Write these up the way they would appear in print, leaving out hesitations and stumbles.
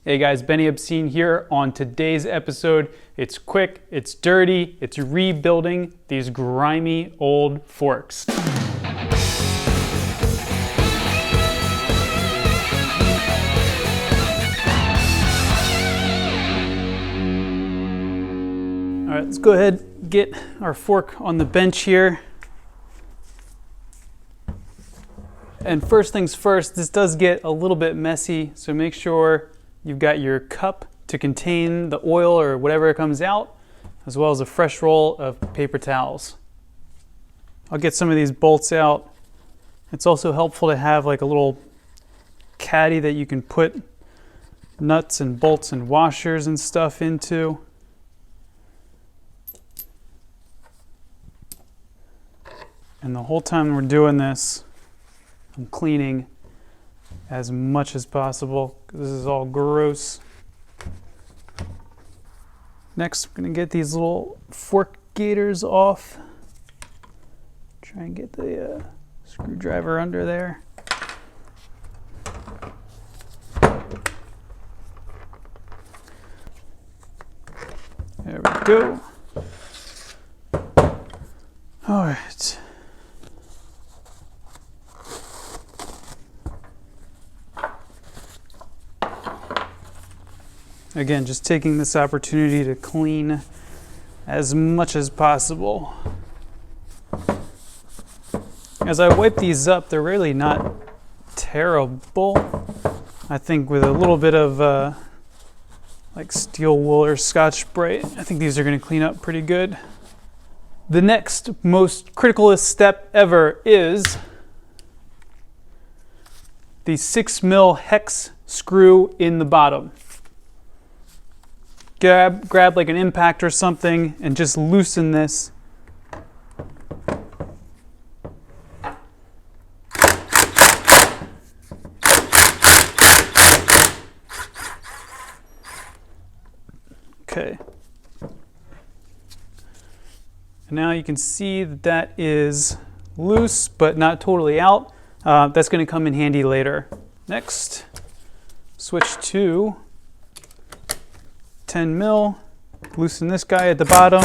Hey guys, Benny Obscene here. On today's episode, it's quick, it's dirty, it's rebuilding these grimy old forks. All right, let's go ahead and get our fork on the bench here. And first things first, this does get a little bit messy, so make sure you've got your cup to contain the oil or whatever comes out, as well as a fresh roll of paper towels. I'll get some of these bolts out. It's also helpful to have like a little caddy that you can put nuts and bolts and washers and stuff into. And the whole time we're doing this, I'm cleaning as much as possible because this is all gross. Next, I'm going to get these little fork gaiters off. Try and get the screwdriver under there. There we go. All right. Again, just taking this opportunity to clean as much as possible. As I wipe these up, they're really not terrible. I think with a little bit of like steel wool or Scotch-Brite, I think these are going to clean up pretty good. The next most criticalest step ever is the 6mm hex screw in the bottom. Grab like an impact or something and just loosen this. Okay. And now you can see that that is loose but not totally out. That's going to come in handy later. Next, switch to 10mm, loosen this guy at the bottom,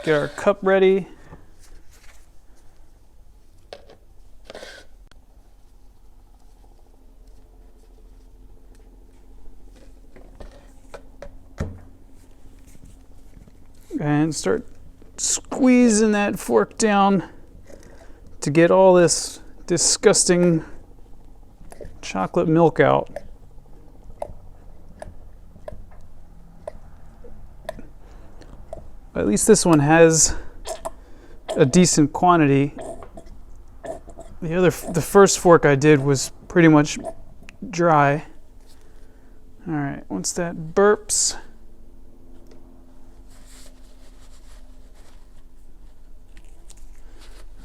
get our cup ready, and start squeezing that fork down to get all this disgusting chocolate milk out. At least this one has a decent quantity. The first fork I did was pretty much dry. All right, once that burps,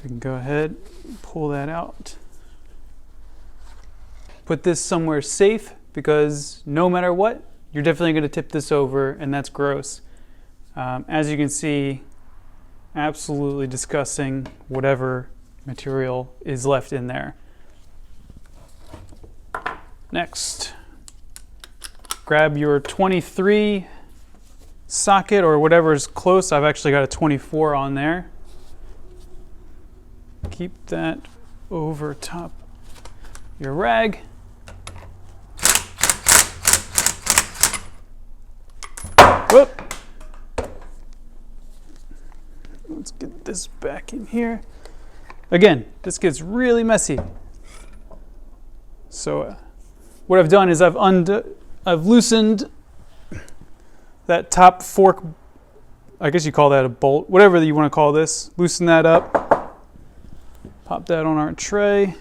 we can go ahead and pull that out. Put this somewhere safe because no matter what, you're definitely going to tip this over, and that's gross. As you can see, absolutely disgusting whatever material is left in there. Next, grab your 23 socket or whatever is close. I've actually got a 24 on there. Keep that over top your rag. Whoop! Let's get this back in here. Again, this gets really messy. So what I've done is I've loosened that top fork, I guess you call that a bolt, whatever you want to call this. Loosen that up, pop that on our tray,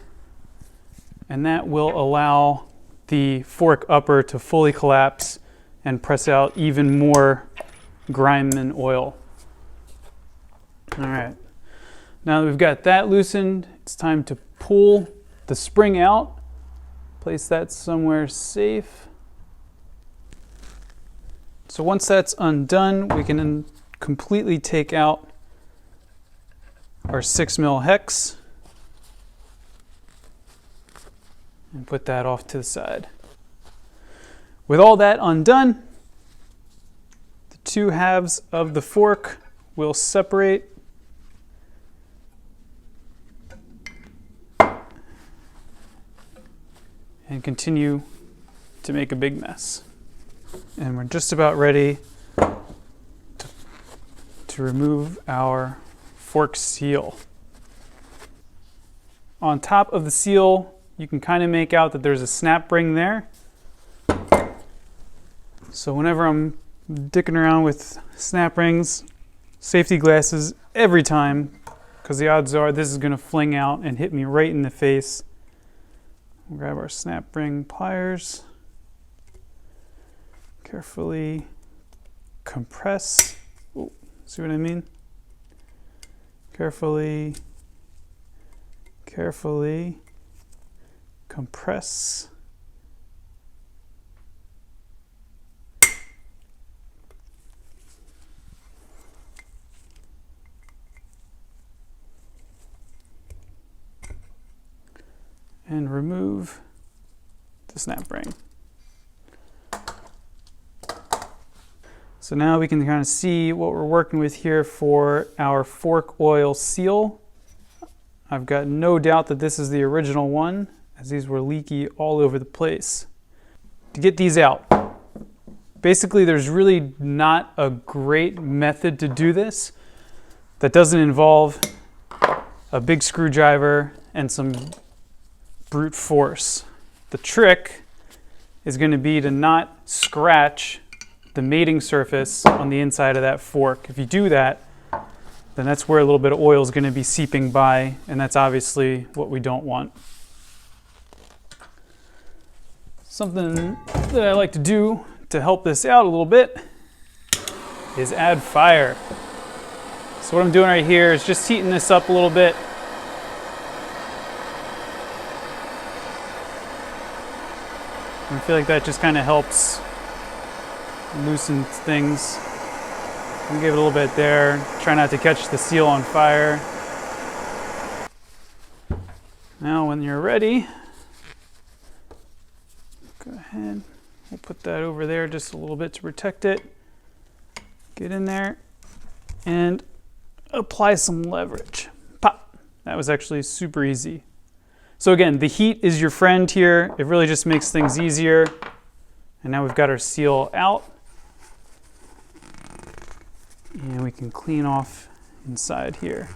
and that will allow the fork upper to fully collapse and press out even more grime and oil. All right, now that we've got that loosened, it's time to pull the spring out. Place that somewhere safe. So once that's undone, we can then completely take out our 6mm hex. and put that off to the side. With all that undone, the two halves of the fork will separate and continue to make a big mess. And we're just about ready to remove our fork seal. On top of the seal, you can kind of make out that there's a snap ring there. So whenever I'm dicking around with snap rings, safety glasses every time, because the odds are this is going to fling out and hit me right in the face. We'll grab our snap ring pliers, carefully compress. Ooh, see what I mean? Carefully compress. And remove the snap ring. So now we can kind of see what we're working with here for our fork oil seal. I've got no doubt that this is the original one, as these were leaky all over the place. To get these out, basically there's really not a great method to do this that doesn't involve a big screwdriver and some brute force. The trick is going to be to not scratch the mating surface on the inside of that fork. If you do that, then that's where a little bit of oil is going to be seeping by, and that's obviously what we don't want. Something that I like to do to help this out a little bit is add fire. So what I'm doing right here is just heating this up a little bit. I feel like that just kind of helps loosen things. I'll give it a little bit there. Try not to catch the seal on fire. Now when you're ready, go ahead. We'll put that over there just a little bit to protect it. Get in there and apply some leverage. Pop! That was actually super easy. So again, the heat is your friend here. It really just makes things easier. And now we've got our seal out. And we can clean off inside here.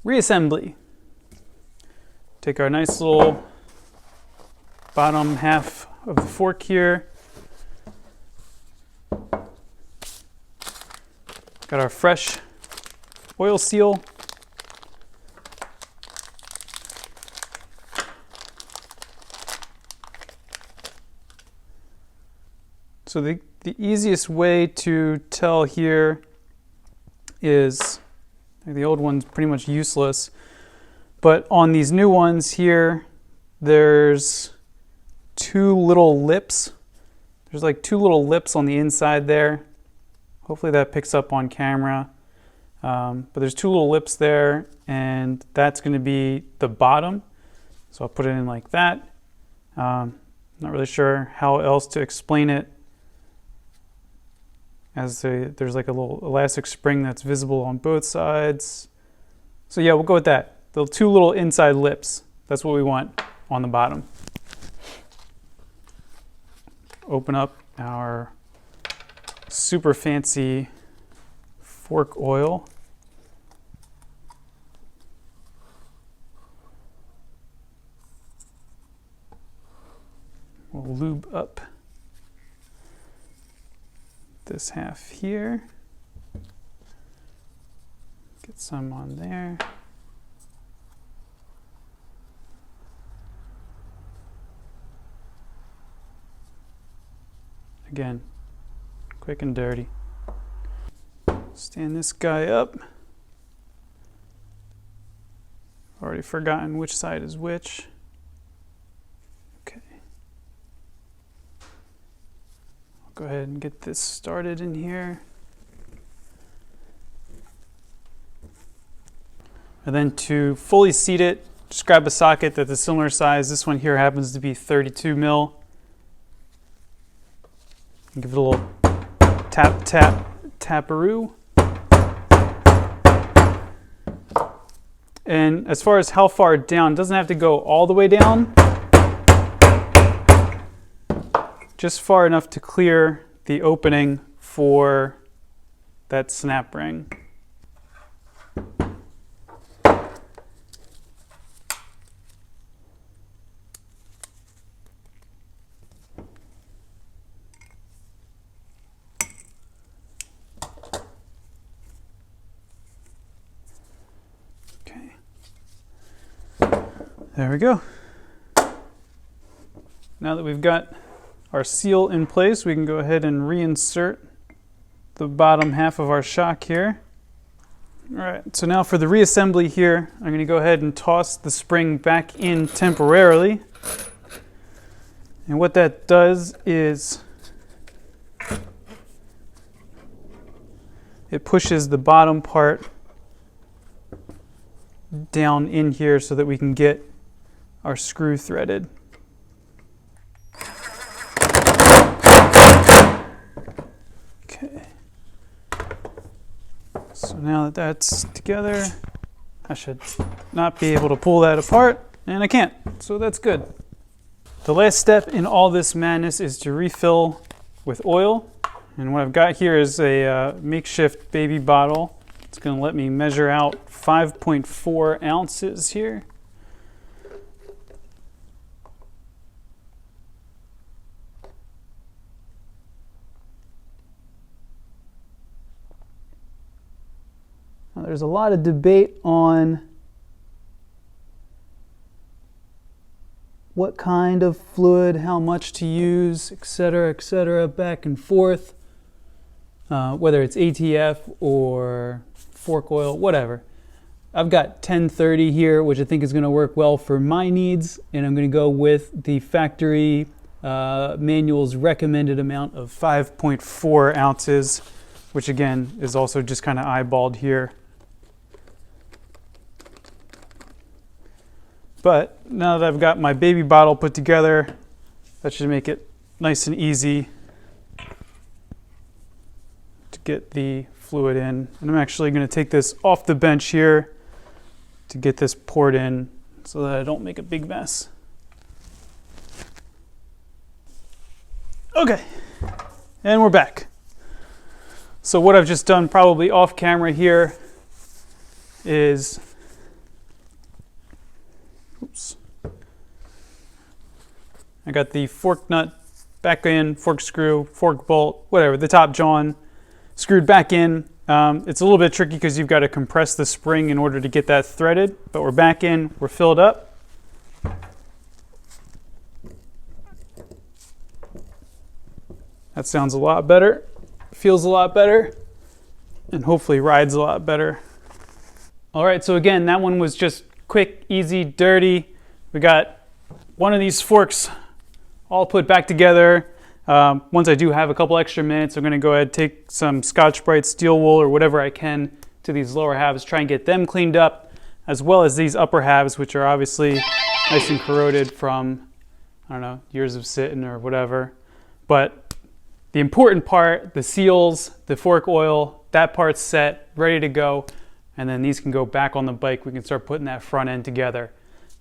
Reassembly. Take our nice little bottom half of the fork here. Got our fresh oil seal. So the easiest way to tell here is, the old one's pretty much useless, but on these new ones here, there's two little lips. There's like two little lips on the inside there. Hopefully that picks up on camera. But there's two little lips there, and that's going to be the bottom. So I'll put it in like that. Not really sure how else to explain it. There's like a little elastic spring that's visible on both sides. So yeah, we'll go with that. The two little inside lips. That's what we want on the bottom. Open up our super fancy fork oil. We'll lube up this half here. Get some on there. Again, quick and dirty. Stand this guy up. Already forgotten which side is which. Okay. I'll go ahead and get this started in here. And then to fully seat it, Just grab a socket that's a similar size. This one here happens to be 32 mil. Give it a little tap, tap, taparoo. And as far as how far down, it doesn't have to go all the way down. Just far enough to clear the opening for that snap ring. There we go. Now that we've got our seal in place, we can go ahead and reinsert the bottom half of our shock here. All right, so now for the reassembly here, I'm going to go ahead and toss the spring back in temporarily. And what that does is it pushes the bottom part down in here so that we can get our screw threaded. Okay. So now that that's together, I should not be able to pull that apart, and I can't, so that's good. The last step in all this madness is to refill with oil. And what I've got here is a makeshift baby bottle. It's going to let me measure out 5.4 ounces here. Now, there's a lot of debate on what kind of fluid, how much to use, etc., back and forth. Whether it's ATF or fork oil, whatever. I've got 1030 here, which I think is going to work well for my needs, and I'm going to go with the factory manual's recommended amount of 5.4 ounces, which again is also just kind of eyeballed here. But now that I've got my baby bottle put together, that should make it nice and easy to get the fluid in. And I'm actually going to take this off the bench here to get this poured in so that I don't make a big mess. Okay, and we're back. So what I've just done probably off camera here is I got the fork nut back in, fork screw, fork bolt, whatever, the top John screwed back in. It's a little bit tricky because you've got to compress the spring in order to get that threaded, but we're back in, we're filled up. That sounds a lot better, feels a lot better, and hopefully rides a lot better. All right, so again, that one was just quick, easy, dirty. We got one of these forks all put back together. Once I do have a couple extra minutes, I'm going to go ahead and take some Scotch-Brite steel wool or whatever I can to these lower halves, try and get them cleaned up, as well as these upper halves, which are obviously nice and corroded from, I don't know, years of sitting or whatever. But the important part, the seals, the fork oil, that part's set, ready to go. And then these can go back on the bike. We can start putting that front end together.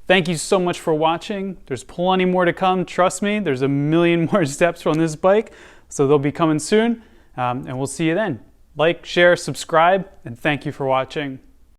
Thank you so much for watching. There's plenty more to come. Trust me, there's a million more steps on this bike. So they'll be coming soon. And we'll see you then. Like, share, subscribe, and thank you for watching.